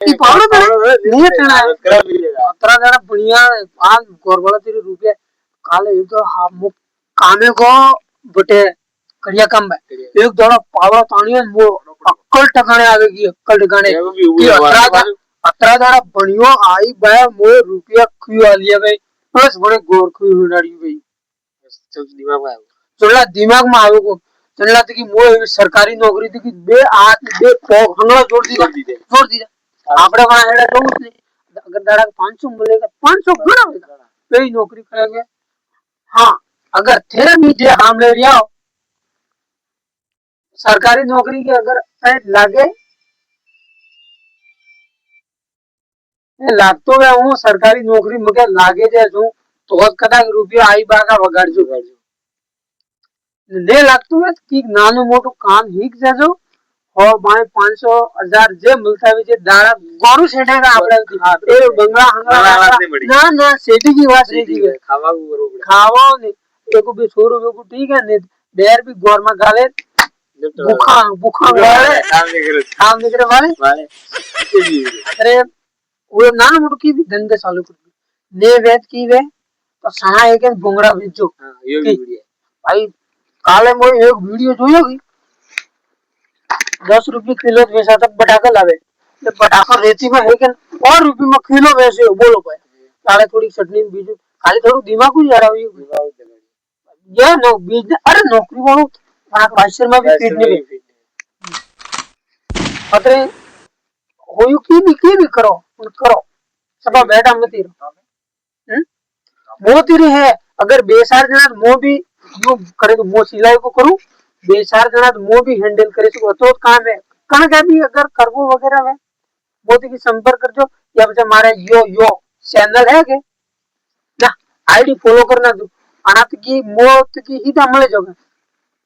की पावड़ो नहीं टेना अतरा जरा बढ़िया आज गोरबला तेरी रुपया काले एक तो हम कामे को बटे करिया काम है एक दड़ा पावड़ा तानिया वो अक्कल टकाने आवेगी अक्कल टकाने कि अतरा जरा बढ़िया आई बे मोए रुपया क्यों आ लिया भाई बस बड़े गोर क्यों उड़ाड़ी भाई चला दिमाग में आवे को चला कि मोए सरकारी नौकरी थी कि बे आठ बे हंगला जोड़ दी आपड़े वहां हेड़ा तो अगर दाड़ा 500 मिलेगा 500 घना होगा कई नौकरी करेंगे हाँ अगर थे मीठे काम ले रिया हो सरकारी नौकरी के अगर लागे लागतो है हूँ सरकारी नौकरी मगे लागे जैसू तो कदा रुपया आई बागा वगाड़जो ले लागतो है कि नानो मोटो काम हिक जैसो और भाई 500 1000 जे मिलता है जे दाड़ा गोरू सेटेगा आपने ए बंगला हंगला ना ना सेठी की बात नहीं की खावा ने देखो बे छोरो को ठीक है ने देर भी गोर में गाले भूखा भूखा वाले काम नहीं करे वाले अरे वो ना मोटो की भी धंधे चालू कर ने वेत की वे तो सहा एक भोंगड़ा बेचो ये भी बढ़िया भाई काले मोए एक वीडियो જોયો 10 रुपए किलो वैसा तक पटाखा लावे ये पटाखा रेती में है कि और रुपए में किलो वैसे बोलो भाई काले थोड़ी चटनी बीजू खाली थोड़ा दिमाग को जा रहा है ये नो बीज अरे नौकरी वालों आंख भाषण में भी पीट नहीं अतरे होयु की भी करो सब बैठा मत ही वो तेरी है अगर बेसार जना मो भी यो करे तो मो सिलाई को करूं बेसार जना मो भी हैंडल करे तो काम है कहां का भी अगर करबो वगैरह है मोदी की संपर्क कर जो या बच्चा मारे यो चैनल है के ना आईडी फॉलो करना दो अनाथ की मौत की ही तो हमले जोगे